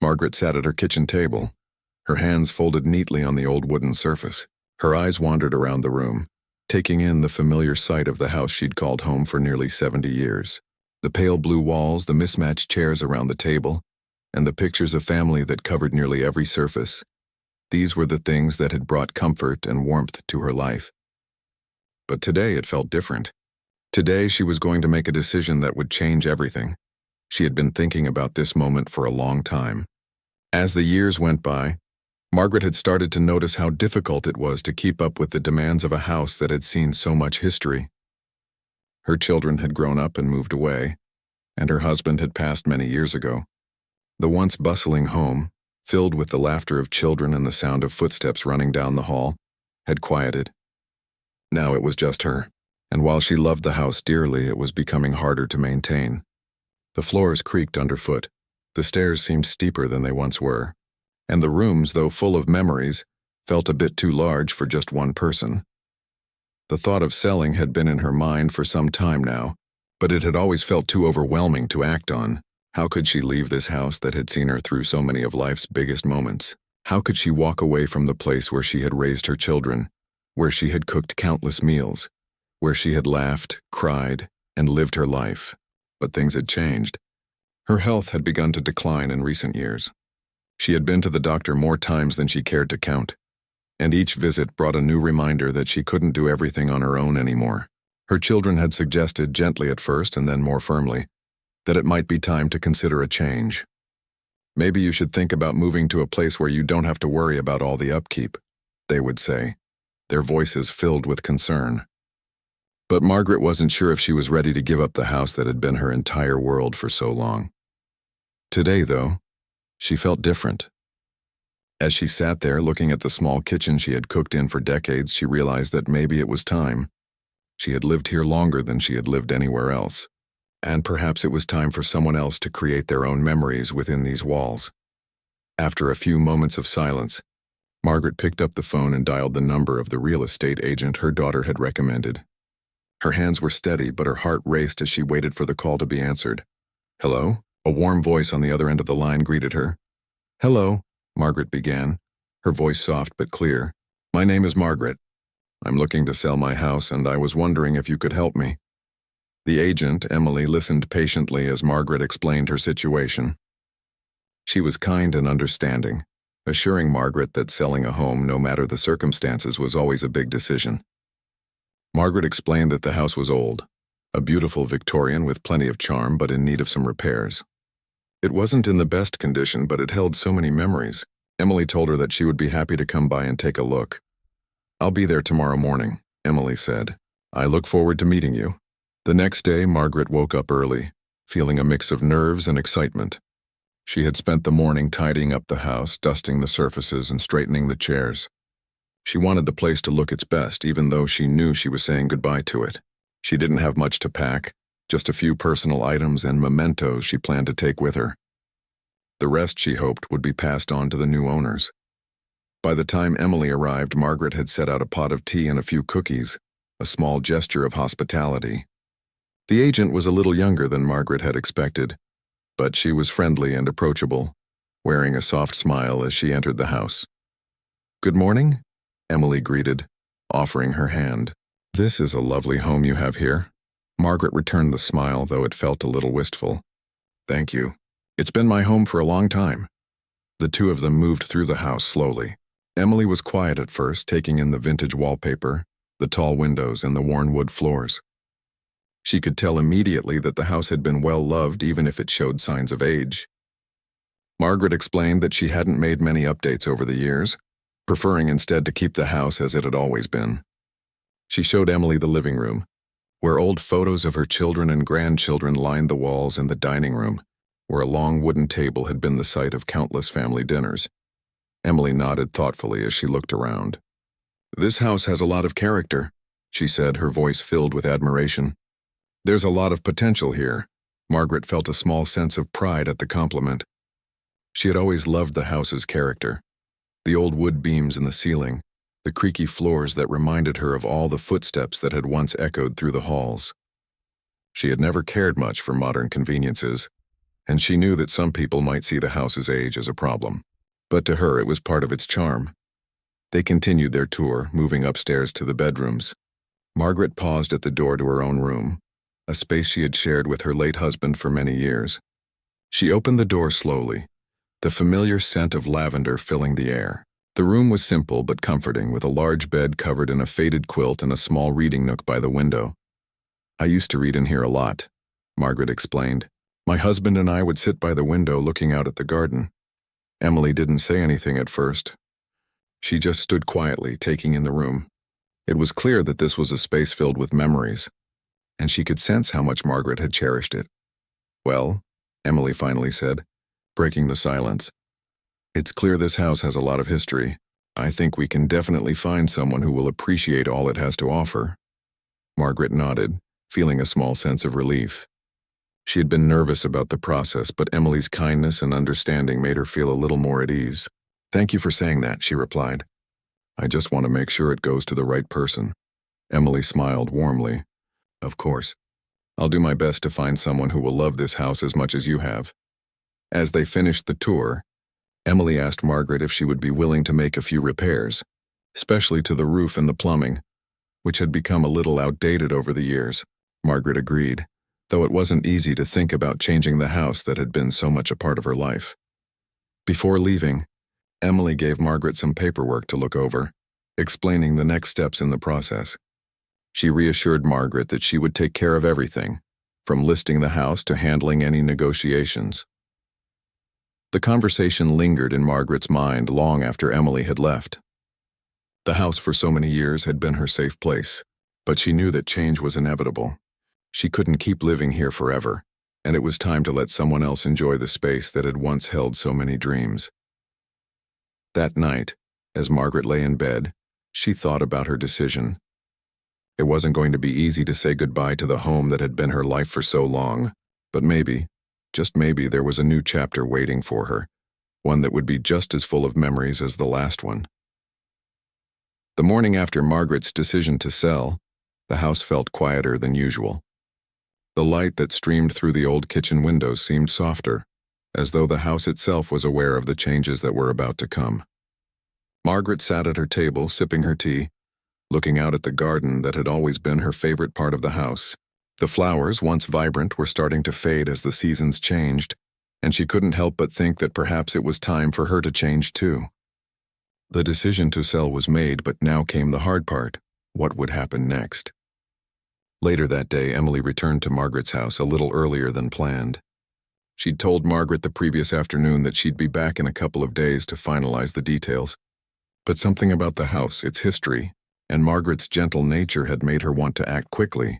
Margaret sat at her kitchen table, her hands folded neatly on the old wooden surface. Her eyes wandered around the room, taking in the familiar sight of the house she'd called home for nearly 70 years. The pale blue walls, the mismatched chairs around the table, and the pictures of family that covered nearly every surface. These were the things that had brought comfort and warmth to her life. But today it felt different. Today she was going to make a decision that would change everything. She had been thinking about this moment for a long time. As the years went by, Margaret had started to notice how difficult it was to keep up with the demands of a house that had seen so much history. Her children had grown up and moved away, and her husband had passed many years ago. The once bustling home, filled with the laughter of children and the sound of footsteps running down the hall, had quieted. Now it was just her, and while she loved the house dearly, it was becoming harder to maintain. The floors creaked underfoot, the stairs seemed steeper than they once were, and the rooms, though full of memories, felt a bit too large for just one person. The thought of selling had been in her mind for some time now, but it had always felt too overwhelming to act on. How could she leave this house that had seen her through so many of life's biggest moments? How could she walk away from the place where she had raised her children, where she had cooked countless meals, where she had laughed, cried, and lived her life? But things had changed. Her health had begun to decline in recent years. She had been to the doctor more times than she cared to count, and each visit brought a new reminder that she couldn't do everything on her own anymore. Her children had suggested, gently at first and then more firmly, that it might be time to consider a change. Maybe you should think about moving to a place where you don't have to worry about all the upkeep, they would say, their voices filled with concern. But Margaret wasn't sure if she was ready to give up the house that had been her entire world for so long. Today, though, she felt different. As she sat there looking at the small kitchen she had cooked in for decades, she realized that maybe it was time. She had lived here longer than she had lived anywhere else, and perhaps it was time for someone else to create their own memories within these walls. After a few moments of silence, Margaret picked up the phone and dialed the number of the real estate agent her daughter had recommended. Her hands were steady, but her heart raced as she waited for the call to be answered. "Hello?" A warm voice on the other end of the line greeted her. "Hello," Margaret began, her voice soft but clear. "My name is Margaret. I'm looking to sell my house, and I was wondering if you could help me." The agent, Emily, listened patiently as Margaret explained her situation. She was kind and understanding, assuring Margaret that selling a home, no matter the circumstances, was always a big decision. Margaret explained that the house was old, a beautiful Victorian with plenty of charm but in need of some repairs. It wasn't in the best condition, but it held so many memories. Emily told her that she would be happy to come by and take a look. "I'll be there tomorrow morning," Emily said. "I look forward to meeting you." The next day, Margaret woke up early, feeling a mix of nerves and excitement. She had spent the morning tidying up the house, dusting the surfaces and straightening the chairs. She wanted the place to look its best, even though she knew she was saying goodbye to it. She didn't have much to pack, just a few personal items and mementos she planned to take with her. The rest, she hoped, would be passed on to the new owners. By the time Emily arrived, Margaret had set out a pot of tea and a few cookies, a small gesture of hospitality. The agent was a little younger than Margaret had expected, but she was friendly and approachable, wearing a soft smile as she entered the house. "Good morning," Emily greeted, offering her hand. "This is a lovely home you have here." Margaret returned the smile, though it felt a little wistful. "Thank you. It's been my home for a long time." The two of them moved through the house slowly. Emily was quiet at first, taking in the vintage wallpaper, the tall windows, and the worn wood floors. She could tell immediately that the house had been well loved, even if it showed signs of age. Margaret explained that she hadn't made many updates over the years, preferring instead to keep the house as it had always been. She showed Emily the living room, where old photos of her children and grandchildren lined the walls, and the dining room, where a long wooden table had been the site of countless family dinners. Emily nodded thoughtfully as she looked around. "This house has a lot of character," she said, her voice filled with admiration. "There's a lot of potential here." Margaret felt a small sense of pride at the compliment. She had always loved the house's character. The old wood beams in the ceiling, the creaky floors that reminded her of all the footsteps that had once echoed through the halls. She had never cared much for modern conveniences, and she knew that some people might see the house's age as a problem. But to her, it was part of its charm. They continued their tour, moving upstairs to the bedrooms. Margaret paused at the door to her own room, a space she had shared with her late husband for many years. She opened the door slowly, the familiar scent of lavender filling the air. The room was simple but comforting, with a large bed covered in a faded quilt and a small reading nook by the window. "I used to read in here a lot," Margaret explained. "My husband and I would sit by the window looking out at the garden." Emily didn't say anything at first. She just stood quietly, taking in the room. It was clear that this was a space filled with memories, and she could sense how much Margaret had cherished it. "Well," Emily finally said, breaking the silence, "it's clear this house has a lot of history. I think we can definitely find someone who will appreciate all it has to offer." Margaret nodded, feeling a small sense of relief. She had been nervous about the process, but Emily's kindness and understanding made her feel a little more at ease. "Thank you for saying that," she replied. "I just want to make sure it goes to the right person." Emily smiled warmly. "Of course. I'll do my best to find someone who will love this house as much as you have." As they finished the tour, Emily asked Margaret if she would be willing to make a few repairs, especially to the roof and the plumbing, which had become a little outdated over the years. Margaret agreed, though it wasn't easy to think about changing the house that had been so much a part of her life. Before leaving, Emily gave Margaret some paperwork to look over, explaining the next steps in the process. She reassured Margaret that she would take care of everything, from listing the house to handling any negotiations. The conversation lingered in Margaret's mind long after Emily had left. The house for so many years had been her safe place, but she knew that change was inevitable. She couldn't keep living here forever, and it was time to let someone else enjoy the space that had once held so many dreams. That night, as Margaret lay in bed, she thought about her decision. It wasn't going to be easy to say goodbye to the home that had been her life for so long, but maybe, just maybe, there was a new chapter waiting for her, one that would be just as full of memories as the last one. The morning after Margaret's decision to sell, the house felt quieter than usual. The light that streamed through the old kitchen windows seemed softer, as though the house itself was aware of the changes that were about to come. Margaret sat at her table, sipping her tea, looking out at the garden that had always been her favorite part of the house. The flowers, once vibrant, were starting to fade as the seasons changed, and she couldn't help but think that perhaps it was time for her to change too. The decision to sell was made, but now came the hard part. What would happen next? Later that day, Emily returned to Margaret's house a little earlier than planned. She'd told Margaret the previous afternoon that she'd be back in a couple of days to finalize the details. But something about the house, its history, and Margaret's gentle nature had made her want to act quickly.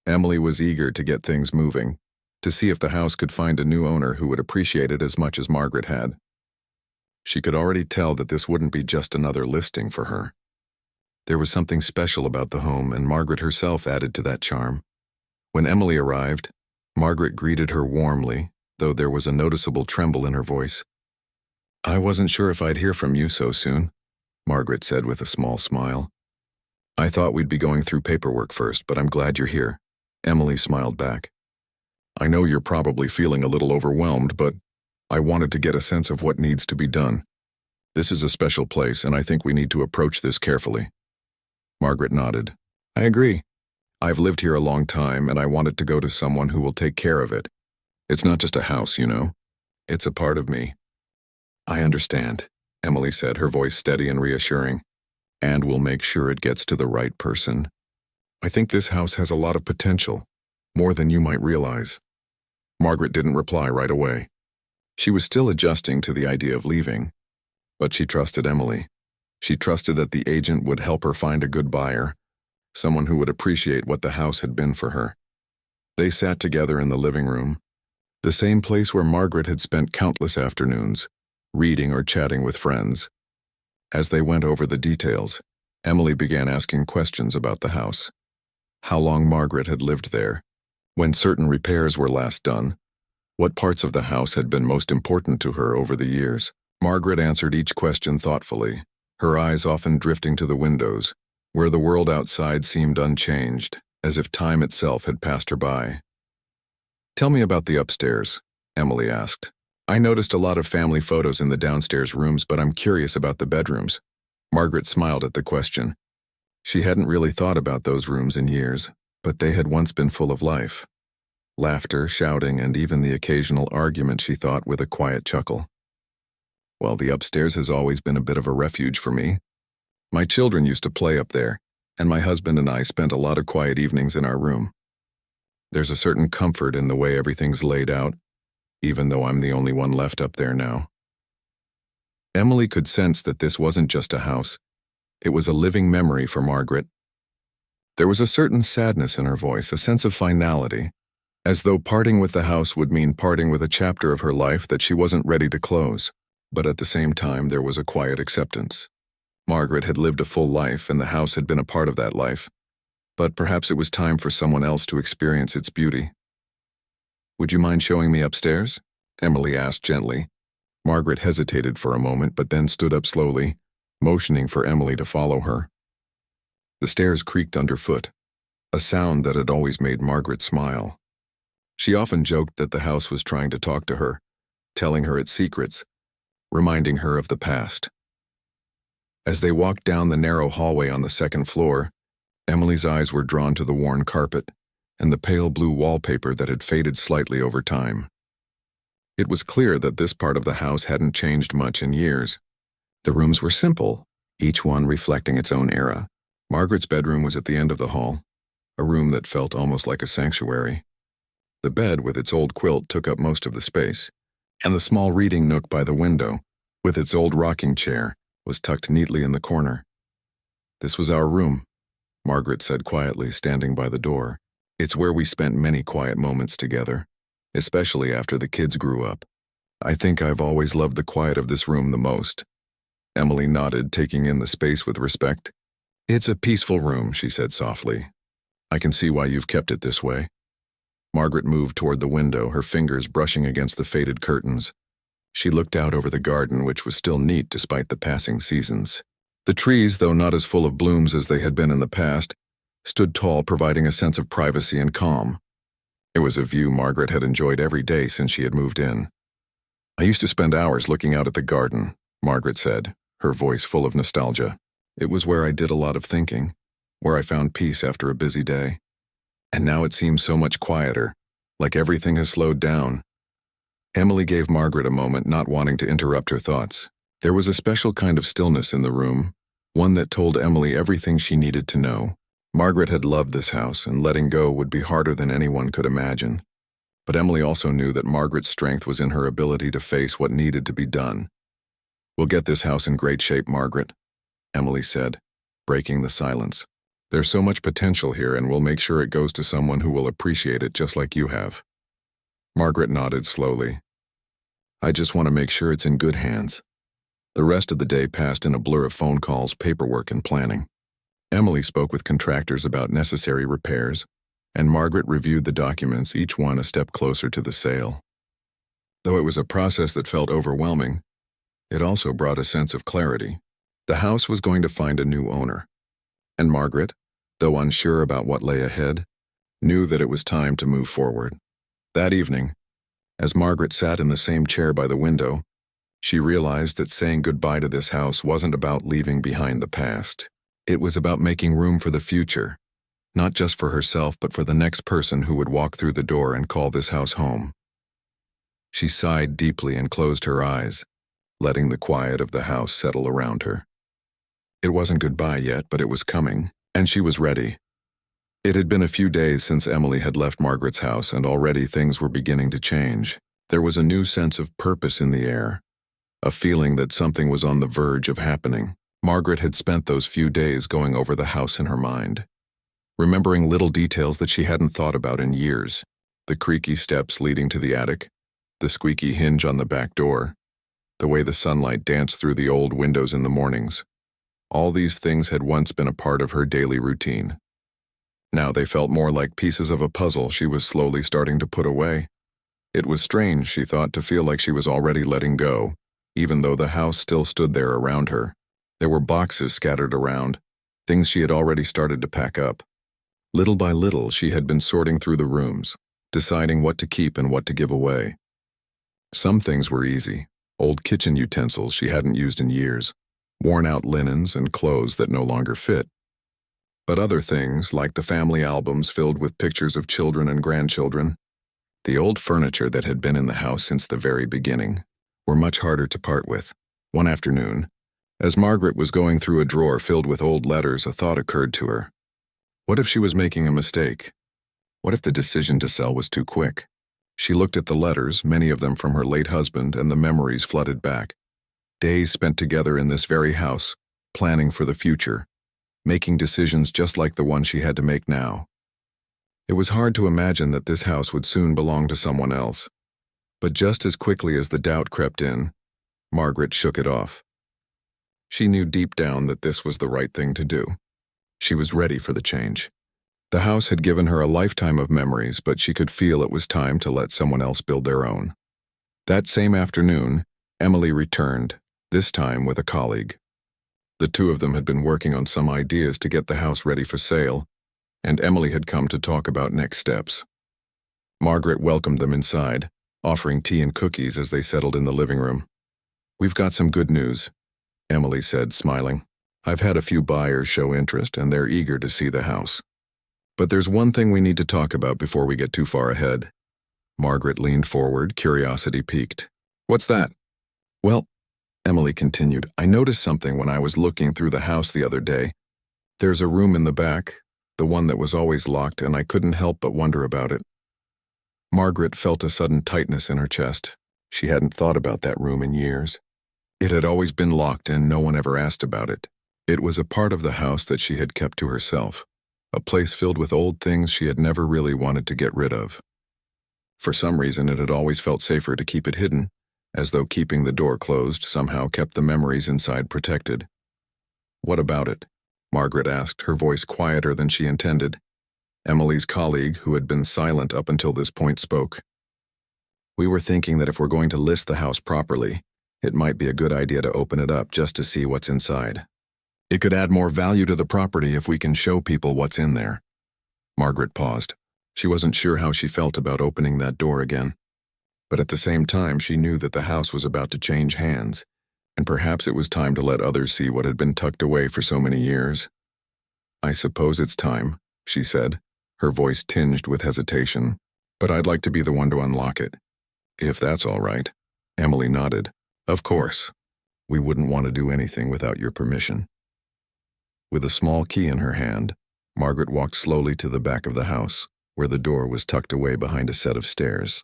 Emily was eager to get things moving, to see if the house could find a new owner who would appreciate it as much as Margaret had. She could already tell that this wouldn't be just another listing for her. There was something special about the home, and Margaret herself added to that charm. When Emily arrived, Margaret greeted her warmly, though there was a noticeable tremble in her voice. "I wasn't sure if I'd hear from you so soon," Margaret said with a small smile. "I thought we'd be going through paperwork first, but I'm glad you're here." Emily smiled back. "I know you're probably feeling a little overwhelmed, but I wanted to get a sense of what needs to be done. This is a special place, and I think we need to approach this carefully." Margaret nodded. "I agree. I've lived here a long time, and I want it to go to someone who will take care of it. It's not just a house, you know. It's a part of me." "I understand," Emily said, her voice steady and reassuring. "And we'll make sure it gets to the right person. I think this house has a lot of potential, more than you might realize." Margaret didn't reply right away. She was still adjusting to the idea of leaving, but she trusted Emily. She trusted that the agent would help her find a good buyer, someone who would appreciate what the house had been for her. They sat together in the living room, the same place where Margaret had spent countless afternoons, reading or chatting with friends. As they went over the details, Emily began asking questions about the house. How long Margaret had lived there, when certain repairs were last done, what parts of the house had been most important to her over the years. Margaret answered each question thoughtfully, her eyes often drifting to the windows, where the world outside seemed unchanged, as if time itself had passed her by. "Tell me about the upstairs," Emily asked. I noticed a lot of family photos in the downstairs rooms, but I'm curious about the bedrooms. Margaret smiled at the question. She hadn't really thought about those rooms in years, but they had once been full of life. Laughter, shouting, and even the occasional argument, she thought with a quiet chuckle. Well, the upstairs has always been a bit of a refuge for me. My children used to play up there, and my husband and I spent a lot of quiet evenings in our room. There's a certain comfort in the way everything's laid out, even though I'm the only one left up there now. Emily could sense that this wasn't just a house. It was a living memory for Margaret. There was a certain sadness in her voice, a sense of finality, as though parting with the house would mean parting with a chapter of her life that she wasn't ready to close. But at the same time, there was a quiet acceptance. Margaret had lived a full life, and the house had been a part of that life. But perhaps it was time for someone else to experience its beauty. Would you mind showing me upstairs? Emily asked gently. Margaret hesitated for a moment, but then stood up slowly, motioning for Emily to follow her. The stairs creaked underfoot, a sound that had always made Margaret smile. She often joked that the house was trying to talk to her, telling her its secrets, reminding her of the past. As they walked down the narrow hallway on the second floor, Emily's eyes were drawn to the worn carpet and the pale blue wallpaper that had faded slightly over time. It was clear that this part of the house hadn't changed much in years. The rooms were simple, each one reflecting its own era. Margaret's bedroom was at the end of the hall, a room that felt almost like a sanctuary. The bed with its old quilt took up most of the space, and the small reading nook by the window, with its old rocking chair, was tucked neatly in the corner. This was our room, Margaret said quietly, standing by the door. It's where we spent many quiet moments together, especially after the kids grew up. I think I've always loved the quiet of this room the most. Emily nodded, taking in the space with respect. It's a peaceful room, she said softly. I can see why you've kept it this way. Margaret moved toward the window, her fingers brushing against the faded curtains. She looked out over the garden, which was still neat despite the passing seasons. The trees, though not as full of blooms as they had been in the past, stood tall, providing a sense of privacy and calm. It was a view Margaret had enjoyed every day since she had moved in. I used to spend hours looking out at the garden, Margaret said, her voice full of nostalgia. It was where I did a lot of thinking, where I found peace after a busy day. And now it seems so much quieter, like everything has slowed down. Emily gave Margaret a moment, not wanting to interrupt her thoughts. There was a special kind of stillness in the room, one that told Emily everything she needed to know. Margaret had loved this house, and letting go would be harder than anyone could imagine. But Emily also knew that Margaret's strength was in her ability to face what needed to be done. We'll get this house in great shape, Margaret, Emily said, breaking the silence. There's so much potential here, and we'll make sure it goes to someone who will appreciate it just like you have. Margaret nodded slowly. I just want to make sure it's in good hands. The rest of the day passed in a blur of phone calls, paperwork, and planning. Emily spoke with contractors about necessary repairs, and Margaret reviewed the documents, each one a step closer to the sale. Though it was a process that felt overwhelming, it also brought a sense of clarity. The house was going to find a new owner, and Margaret, though unsure about what lay ahead, knew that it was time to move forward. That evening, as Margaret sat in the same chair by the window, she realized that saying goodbye to this house wasn't about leaving behind the past. It was about making room for the future, not just for herself, but for the next person who would walk through the door and call this house home. She sighed deeply and closed her eyes, letting the quiet of the house settle around her. It wasn't goodbye yet, but it was coming, and she was ready. It had been a few days since Emily had left Margaret's house, and already things were beginning to change. There was a new sense of purpose in the air, a feeling that something was on the verge of happening. Margaret had spent those few days going over the house in her mind, remembering little details that she hadn't thought about in years. The creaky steps leading to the attic, the squeaky hinge on the back door, the way the sunlight danced through the old windows in the mornings. All these things had once been a part of her daily routine. Now they felt more like pieces of a puzzle she was slowly starting to put away. It was strange, she thought, to feel like she was already letting go, even though the house still stood there around her. There were boxes scattered around, things she had already started to pack up. Little by little, she had been sorting through the rooms, deciding what to keep and what to give away. Some things were easy. Old kitchen utensils she hadn't used in years, worn-out linens and clothes that no longer fit. But other things, like the family albums filled with pictures of children and grandchildren, the old furniture that had been in the house since the very beginning, were much harder to part with. One afternoon, as Margaret was going through a drawer filled with old letters, a thought occurred to her. What if she was making a mistake? What if the decision to sell was too quick? She looked at the letters, many of them from her late husband, and the memories flooded back. Days spent together in this very house, planning for the future, making decisions just like the one she had to make now. It was hard to imagine that this house would soon belong to someone else. But just as quickly as the doubt crept in, Margaret shook it off. She knew deep down that this was the right thing to do. She was ready for the change. The house had given her a lifetime of memories, but she could feel it was time to let someone else build their own. That same afternoon, Emily returned, this time with a colleague. The two of them had been working on some ideas to get the house ready for sale, and Emily had come to talk about next steps. Margaret welcomed them inside, offering tea and cookies as they settled in the living room. "We've got some good news," Emily said, smiling. "I've had a few buyers show interest, and they're eager to see the house. But there's one thing we need to talk about before we get too far ahead." Margaret leaned forward, curiosity piqued. "What's that?" "Well," Emily continued, "I noticed something when I was looking through the house the other day. There's a room in the back, the one that was always locked, and I couldn't help but wonder about it." Margaret felt a sudden tightness in her chest. She hadn't thought about that room in years. It had always been locked and no one ever asked about it. It was a part of the house that she had kept to herself, a place filled with old things she had never really wanted to get rid of. For some reason, it had always felt safer to keep it hidden, as though keeping the door closed somehow kept the memories inside protected. "What about it?" Margaret asked, her voice quieter than she intended. Emily's colleague, who had been silent up until this point, spoke. "We were thinking that if we're going to list the house properly, it might be a good idea to open it up just to see what's inside. It could add more value to the property if we can show people what's in there." Margaret paused. She wasn't sure how she felt about opening that door again. But at the same time, she knew that the house was about to change hands, and perhaps it was time to let others see what had been tucked away for so many years. "I suppose it's time," she said, her voice tinged with hesitation. "But I'd like to be the one to unlock it." "If that's all right." Emily nodded. "Of course. We wouldn't want to do anything without your permission." With a small key in her hand, Margaret walked slowly to the back of the house, where the door was tucked away behind a set of stairs.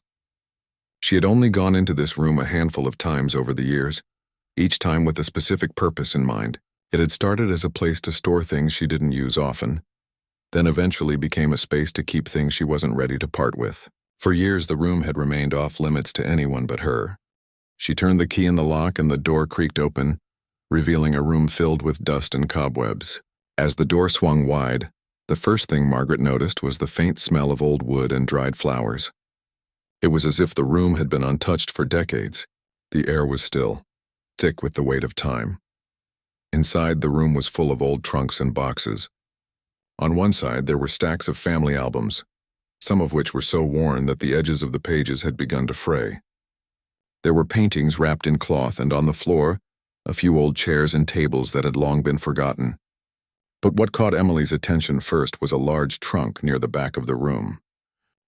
She had only gone into this room a handful of times over the years, each time with a specific purpose in mind. It had started as a place to store things she didn't use often, then eventually became a space to keep things she wasn't ready to part with. For years, the room had remained off-limits to anyone but her. She turned the key in the lock and the door creaked open, revealing a room filled with dust and cobwebs. As the door swung wide, the first thing Margaret noticed was the faint smell of old wood and dried flowers. It was as if the room had been untouched for decades. The air was still, thick with the weight of time. Inside, the room was full of old trunks and boxes. On one side, there were stacks of family albums, some of which were so worn that the edges of the pages had begun to fray. There were paintings wrapped in cloth, and on the floor, a few old chairs and tables that had long been forgotten. But what caught Emily's attention first was a large trunk near the back of the room.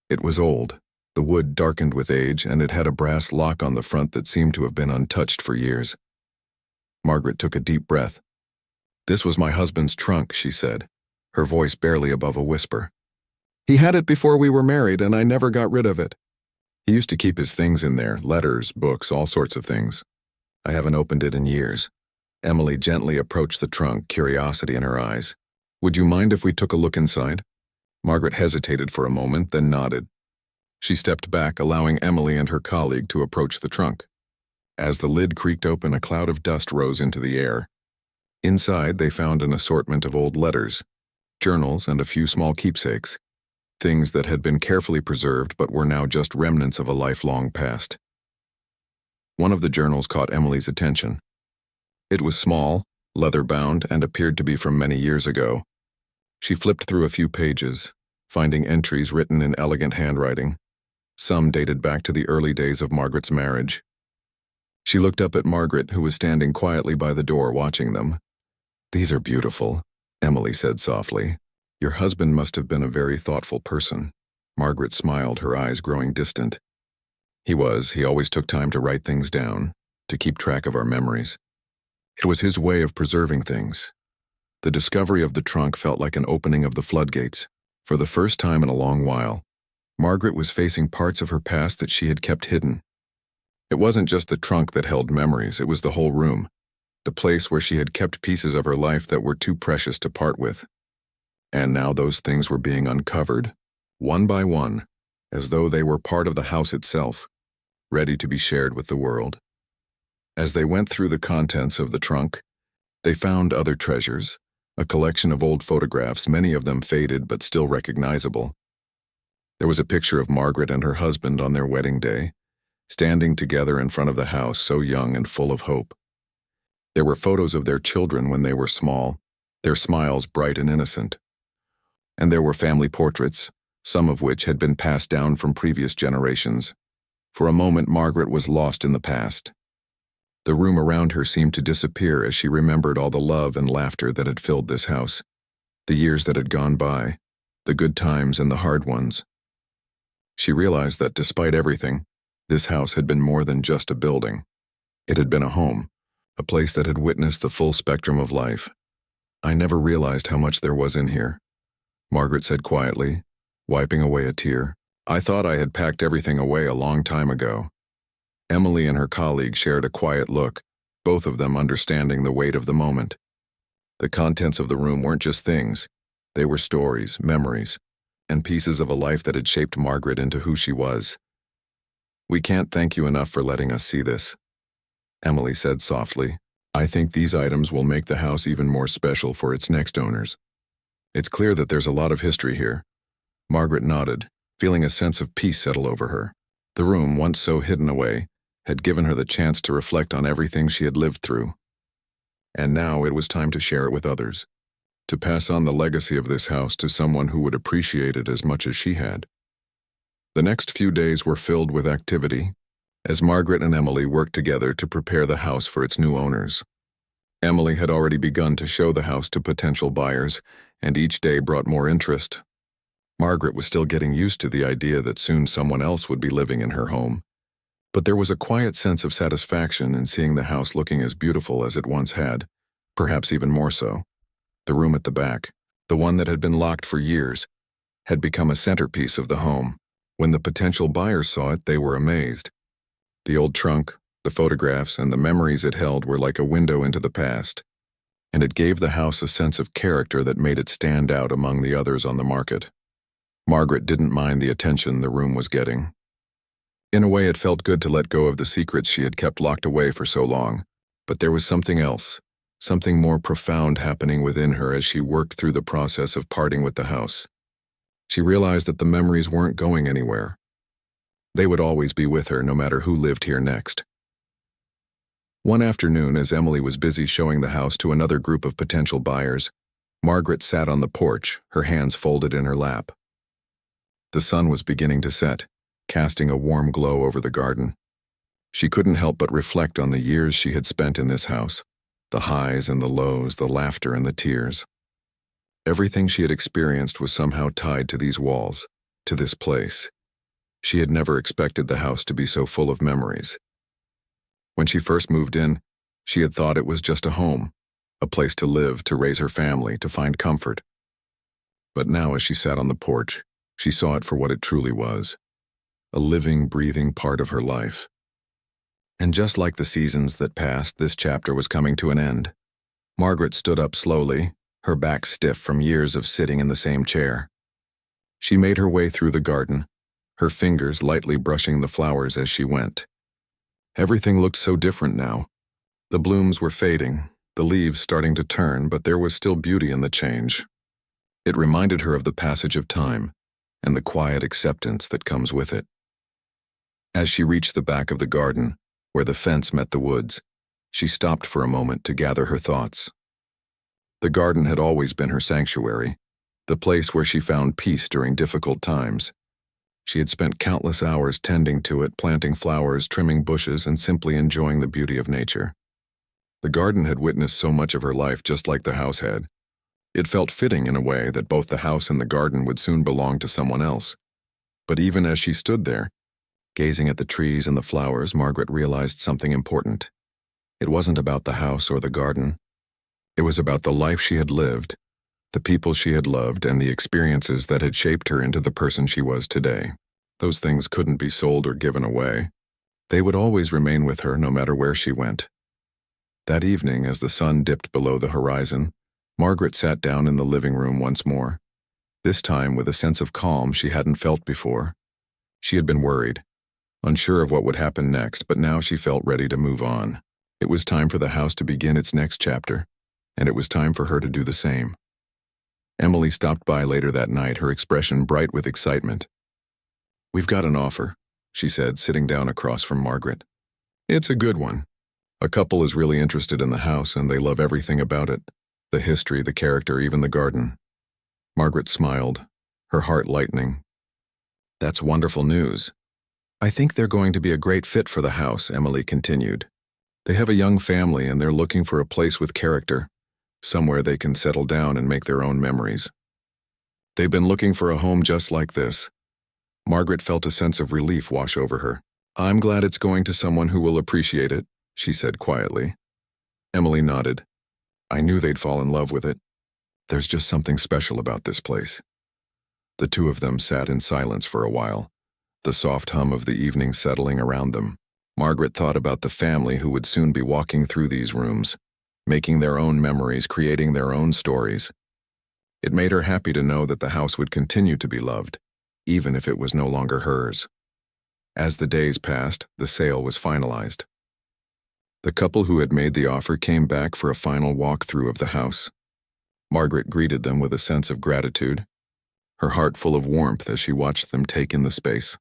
It was old, the wood darkened with age, and it had a brass lock on the front that seemed to have been untouched for years. Margaret took a deep breath. "This was my husband's trunk," she said, her voice barely above a whisper. "He had it before we were married, and I never got rid of it. He used to keep his things in there, letters, books, all sorts of things. I haven't opened it in years." Emily gently approached the trunk, curiosity in her eyes. "Would you mind if we took a look inside?" Margaret hesitated for a moment, then nodded. She stepped back, allowing Emily and her colleague to approach the trunk. As the lid creaked open, a cloud of dust rose into the air. Inside, they found an assortment of old letters, journals, and a few small keepsakes, things that had been carefully preserved but were now just remnants of a lifelong past. One of the journals caught Emily's attention. It was small, leather-bound, and appeared to be from many years ago. She flipped through a few pages, finding entries written in elegant handwriting. Some dated back to the early days of Margaret's marriage. She looked up at Margaret, who was standing quietly by the door watching them. "These are beautiful," Emily said softly. "Your husband must have been a very thoughtful person." Margaret smiled, her eyes growing distant. "He was. He always took time to write things down, to keep track of our memories. It was his way of preserving things." The discovery of the trunk felt like an opening of the floodgates. For the first time in a long while, Margaret was facing parts of her past that she had kept hidden. It wasn't just the trunk that held memories, it was the whole room, the place where she had kept pieces of her life that were too precious to part with. And now those things were being uncovered, one by one, as though they were part of the house itself, ready to be shared with the world. As they went through the contents of the trunk, they found other treasures, a collection of old photographs, many of them faded but still recognizable. There was a picture of Margaret and her husband on their wedding day, standing together in front of the house, so young and full of hope. There were photos of their children when they were small, their smiles bright and innocent. And there were family portraits, some of which had been passed down from previous generations. For a moment, Margaret was lost in the past. The room around her seemed to disappear as she remembered all the love and laughter that had filled this house, the years that had gone by, the good times and the hard ones. She realized that despite everything, this house had been more than just a building. It had been a home, a place that had witnessed the full spectrum of life. "I never realized how much there was in here," Margaret said quietly, wiping away a tear. "I thought I had packed everything away a long time ago." Emily and her colleague shared a quiet look, both of them understanding the weight of the moment. The contents of the room weren't just things. They were stories, memories, and pieces of a life that had shaped Margaret into who she was. "We can't thank you enough for letting us see this," Emily said softly. "I think these items will make the house even more special for its next owners." "It's clear that there's a lot of history here." Margaret nodded, feeling a sense of peace settle over her. The room, once so hidden away, had given her the chance to reflect on everything she had lived through. And now it was time to share it with others, to pass on the legacy of this house to someone who would appreciate it as much as she had. The next few days were filled with activity, as Margaret and Emily worked together to prepare the house for its new owners. Emily had already begun to show the house to potential buyers, and each day brought more interest. Margaret was still getting used to the idea that soon someone else would be living in her home. But there was a quiet sense of satisfaction in seeing the house looking as beautiful as it once had, perhaps even more so. The room at the back, the one that had been locked for years, had become a centerpiece of the home. When the potential buyers saw it, they were amazed. The old trunk, the photographs, and the memories it held were like a window into the past, and it gave the house a sense of character that made it stand out among the others on the market. Margaret didn't mind the attention the room was getting. In a way, it felt good to let go of the secrets she had kept locked away for so long, but there was something else, something more profound happening within her as she worked through the process of parting with the house. She realized that the memories weren't going anywhere. They would always be with her, no matter who lived here next. One afternoon, as Emily was busy showing the house to another group of potential buyers, Margaret sat on the porch, her hands folded in her lap. The sun was beginning to set, casting a warm glow over the garden. She couldn't help but reflect on the years she had spent in this house, the highs and the lows, the laughter and the tears. Everything she had experienced was somehow tied to these walls, to this place. She had never expected the house to be so full of memories. When she first moved in, she had thought it was just a home, a place to live, to raise her family, to find comfort. But now, as she sat on the porch, she saw it for what it truly was, a living, breathing part of her life. And just like the seasons that passed, this chapter was coming to an end. Margaret stood up slowly, her back stiff from years of sitting in the same chair. She made her way through the garden, her fingers lightly brushing the flowers as she went. Everything looked so different now. The blooms were fading, the leaves starting to turn, but there was still beauty in the change. It reminded her of the passage of time and the quiet acceptance that comes with it. As she reached the back of the garden, where the fence met the woods, she stopped for a moment to gather her thoughts. The garden had always been her sanctuary, the place where she found peace during difficult times. She had spent countless hours tending to it, planting flowers, trimming bushes, and simply enjoying the beauty of nature. The garden had witnessed so much of her life just like the house had. It felt fitting in a way that both the house and the garden would soon belong to someone else. But even as she stood there, gazing at the trees and the flowers, Margaret realized something important. It wasn't about the house or the garden. It was about the life she had lived, the people she had loved, and the experiences that had shaped her into the person she was today. Those things couldn't be sold or given away. They would always remain with her no matter where she went. That evening, as the sun dipped below the horizon, Margaret sat down in the living room once more, this time with a sense of calm she hadn't felt before. She had been worried, unsure of what would happen next, but now she felt ready to move on. It was time for the house to begin its next chapter, and it was time for her to do the same. Emily stopped by later that night, her expression bright with excitement. "We've got an offer," she said, sitting down across from Margaret. "It's a good one. A couple is really interested in the house, and they love everything about it. The history, the character, even the garden." Margaret smiled, her heart lightening. "That's wonderful news. I think they're going to be a great fit for the house," Emily continued. "They have a young family, and they're looking for a place with character, somewhere they can settle down and make their own memories. They've been looking for a home just like this." Margaret felt a sense of relief wash over her. "I'm glad it's going to someone who will appreciate it," she said quietly. Emily nodded. "I knew they'd fall in love with it. There's just something special about this place." The two of them sat in silence for a while, the soft hum of the evening settling around them. Margaret thought about the family who would soon be walking through these rooms, making their own memories, creating their own stories. It made her happy to know that the house would continue to be loved, even if it was no longer hers. As the days passed, the sale was finalized. The couple who had made the offer came back for a final walkthrough of the house. Margaret greeted them with a sense of gratitude, her heart full of warmth as she watched them take in the space.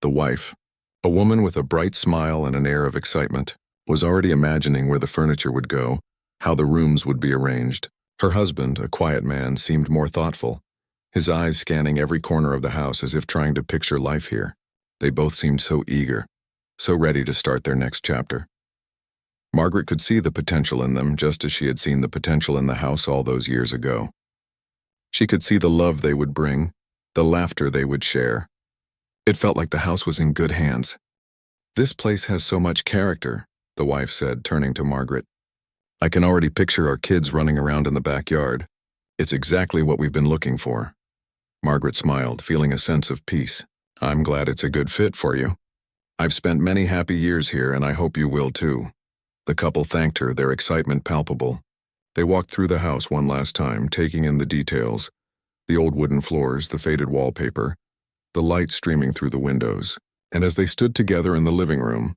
The wife, a woman with a bright smile and an air of excitement, was already imagining where the furniture would go, how the rooms would be arranged. Her husband, a quiet man, seemed more thoughtful, his eyes scanning every corner of the house as if trying to picture life here. They both seemed so eager, so ready to start their next chapter. Margaret could see the potential in them just as she had seen the potential in the house all those years ago. She could see the love they would bring, the laughter they would share. It felt like the house was in good hands. "This place has so much character," the wife said, turning to Margaret. "I can already picture our kids running around in the backyard. It's exactly what we've been looking for." Margaret smiled, feeling a sense of peace. "I'm glad it's a good fit for you. I've spent many happy years here, and I hope you will too." The couple thanked her, their excitement palpable. They walked through the house one last time, taking in the details, the old wooden floors, the faded wallpaper, the light streaming through the windows. And as they stood together in the living room,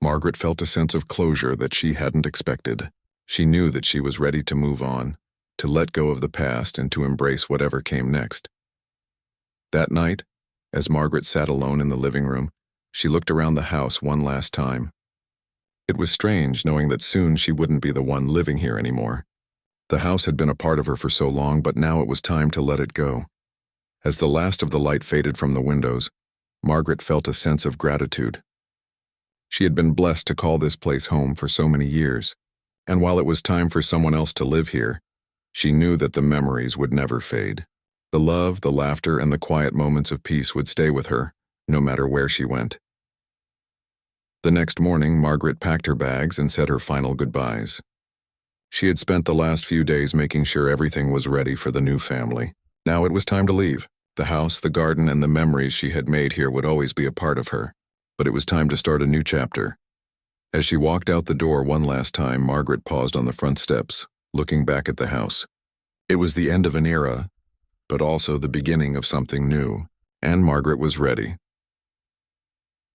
Margaret felt a sense of closure that she hadn't expected. She knew that she was ready to move on, to let go of the past and to embrace whatever came next. That night, as Margaret sat alone in the living room, she looked around the house one last time. It was strange knowing that soon she wouldn't be the one living here anymore. The house had been a part of her for so long, but now it was time to let it go. As the last of the light faded from the windows, Margaret felt a sense of gratitude. She had been blessed to call this place home for so many years, and while it was time for someone else to live here, she knew that the memories would never fade. The love, the laughter, and the quiet moments of peace would stay with her, no matter where she went. The next morning, Margaret packed her bags and said her final goodbyes. She had spent the last few days making sure everything was ready for the new family. Now it was time to leave. The house, the garden, and the memories she had made here would always be a part of her. But it was time to start a new chapter. As she walked out the door one last time, Margaret paused on the front steps, looking back at the house. It was the end of an era, but also the beginning of something new, and Margaret was ready.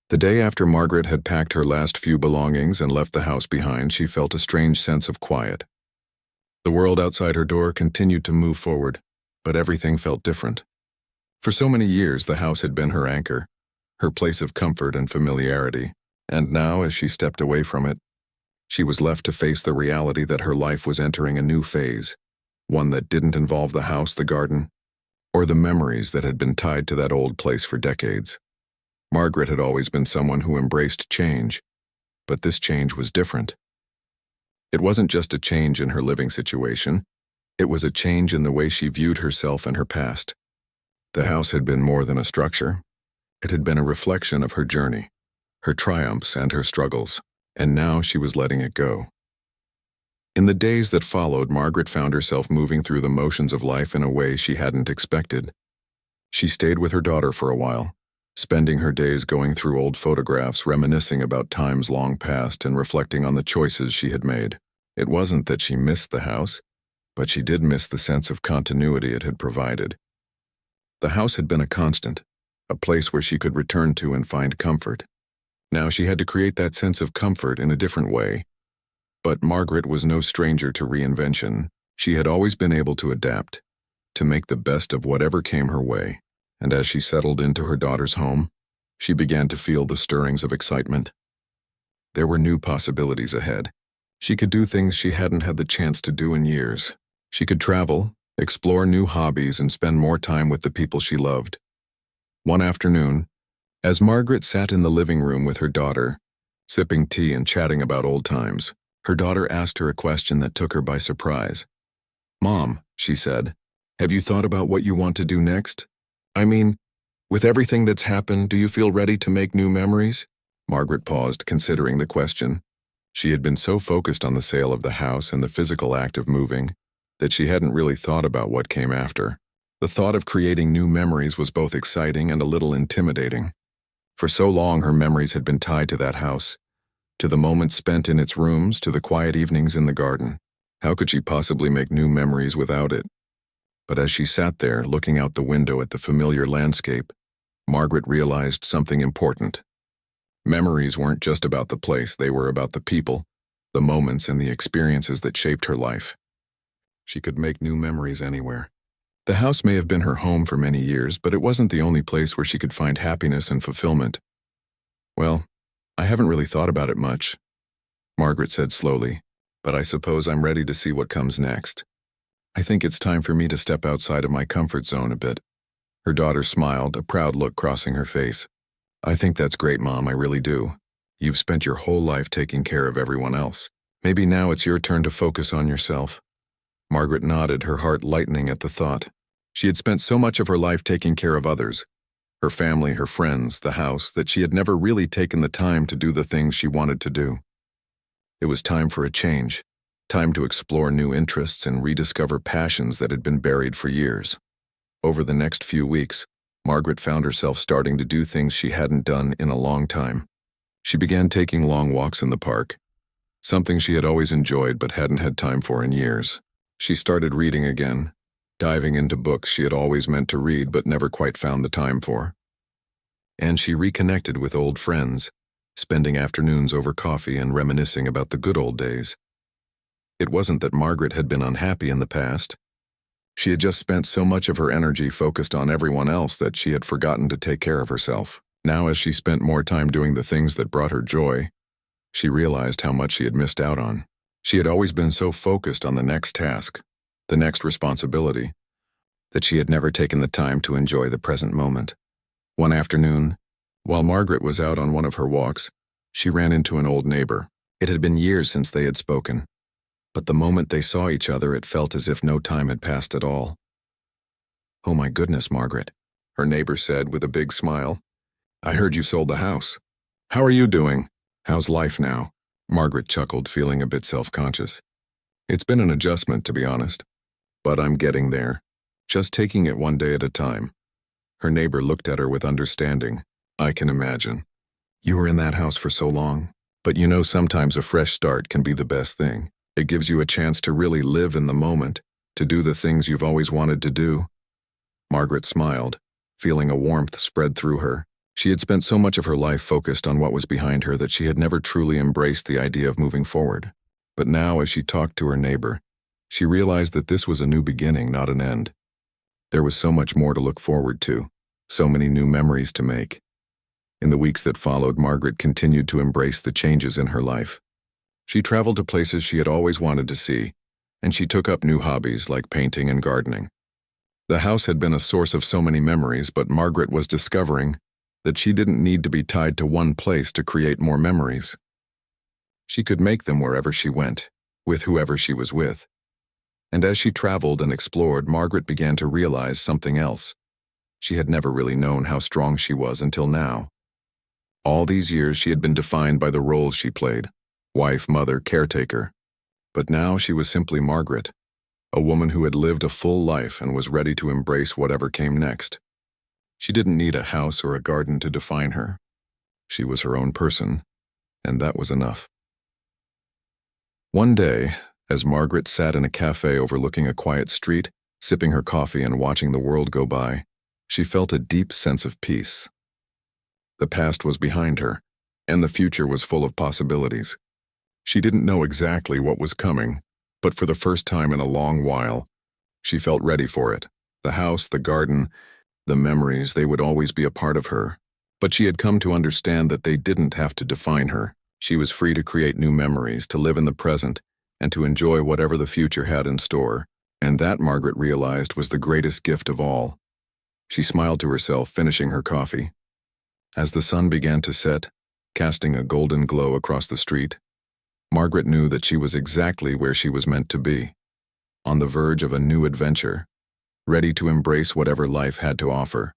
The day after Margaret had packed her last few belongings and left the house behind, she felt a strange sense of quiet. The world outside her door continued to move forward, but everything felt different. For so many years, the house had been her anchor, her place of comfort and familiarity, and now, as she stepped away from it, she was left to face the reality that her life was entering a new phase, one that didn't involve the house, the garden, or the memories that had been tied to that old place for decades. Margaret had always been someone who embraced change, but this change was different. It wasn't just a change in her living situation, it was a change in the way she viewed herself and her past. The house had been more than a structure. It had been a reflection of her journey, her triumphs and her struggles, and now she was letting it go. In the days that followed, Margaret found herself moving through the motions of life in a way she hadn't expected. She stayed with her daughter for a while, spending her days going through old photographs, reminiscing about times long past and reflecting on the choices she had made. It wasn't that she missed the house, but she did miss the sense of continuity it had provided. The house had been a constant, a place where she could return to and find comfort. Now she had to create that sense of comfort in a different way. But Margaret was no stranger to reinvention. She had always been able to adapt, to make the best of whatever came her way. And as she settled into her daughter's home, she began to feel the stirrings of excitement. There were new possibilities ahead. She could do things she hadn't had the chance to do in years. She could travel, explore new hobbies, and spend more time with the people she loved. One afternoon, as Margaret sat in the living room with her daughter, sipping tea and chatting about old times, her daughter asked her a question that took her by surprise. "Mom," she said, "have you thought about what you want to do next? I mean, with everything that's happened, do you feel ready to make new memories?" Margaret paused, considering the question. She had been so focused on the sale of the house and the physical act of moving that she hadn't really thought about what came after. The thought of creating new memories was both exciting and a little intimidating. For so long, her memories had been tied to that house, to the moments spent in its rooms, to the quiet evenings in the garden. How could she possibly make new memories without it? But as she sat there, looking out the window at the familiar landscape, Margaret realized something important. Memories weren't just about the place, they were about the people, the moments and the experiences that shaped her life. She could make new memories anywhere. The house may have been her home for many years, but it wasn't the only place where she could find happiness and fulfillment. "Well, I haven't really thought about it much," Margaret said slowly, "but I suppose I'm ready to see what comes next. I think it's time for me to step outside of my comfort zone a bit." Her daughter smiled, a proud look crossing her face. "I think that's great, Mom, I really do. You've spent your whole life taking care of everyone else. Maybe now it's your turn to focus on yourself." Margaret nodded, her heart lightening at the thought. She had spent so much of her life taking care of others, her family, her friends, the house, that she had never really taken the time to do the things she wanted to do. It was time for a change, time to explore new interests and rediscover passions that had been buried for years. Over the next few weeks, Margaret found herself starting to do things she hadn't done in a long time. She began taking long walks in the park, something she had always enjoyed but hadn't had time for in years. She started reading again, diving into books she had always meant to read but never quite found the time for. And she reconnected with old friends, spending afternoons over coffee and reminiscing about the good old days. It wasn't that Margaret had been unhappy in the past. She had just spent so much of her energy focused on everyone else that she had forgotten to take care of herself. Now, as she spent more time doing the things that brought her joy, she realized how much she had missed out on. She had always been so focused on the next task, the next responsibility, that she had never taken the time to enjoy the present moment. One afternoon, while Margaret was out on one of her walks, she ran into an old neighbor. It had been years since they had spoken, but the moment they saw each other, it felt as if no time had passed at all. "Oh my goodness, Margaret," her neighbor said with a big smile. "I heard you sold the house. How are you doing? How's life now?" Margaret chuckled, feeling a bit self-conscious. "It's been an adjustment, to be honest, but I'm getting there, just taking it one day at a time." Her neighbor looked at her with understanding. "I can imagine. You were in that house for so long, but you know sometimes a fresh start can be the best thing. It gives you a chance to really live in the moment, to do the things you've always wanted to do." Margaret smiled, feeling a warmth spread through her. She had spent so much of her life focused on what was behind her that she had never truly embraced the idea of moving forward. But now, as she talked to her neighbor, she realized that this was a new beginning, not an end. There was so much more to look forward to, so many new memories to make. In the weeks that followed, Margaret continued to embrace the changes in her life. She traveled to places she had always wanted to see, and she took up new hobbies like painting and gardening. The house had been a source of so many memories, but Margaret was discovering that she didn't need to be tied to one place to create more memories. She could make them wherever she went, with whoever she was with. And as she traveled and explored, Margaret began to realize something else. She had never really known how strong she was until now. All these years she had been defined by the roles she played: wife, mother, caretaker. But now she was simply Margaret, a woman who had lived a full life and was ready to embrace whatever came next. She didn't need a house or a garden to define her. She was her own person, and that was enough. One day, as Margaret sat in a cafe overlooking a quiet street, sipping her coffee and watching the world go by, she felt a deep sense of peace. The past was behind her, and the future was full of possibilities. She didn't know exactly what was coming, but for the first time in a long while, she felt ready for it. The house, the garden, the memories, they would always be a part of her. But she had come to understand that they didn't have to define her. She was free to create new memories, to live in the present, and to enjoy whatever the future had in store. And that, Margaret realized, was the greatest gift of all. She smiled to herself, finishing her coffee. As the sun began to set, casting a golden glow across the street, Margaret knew that she was exactly where she was meant to be, on the verge of a new adventure, ready to embrace whatever life had to offer.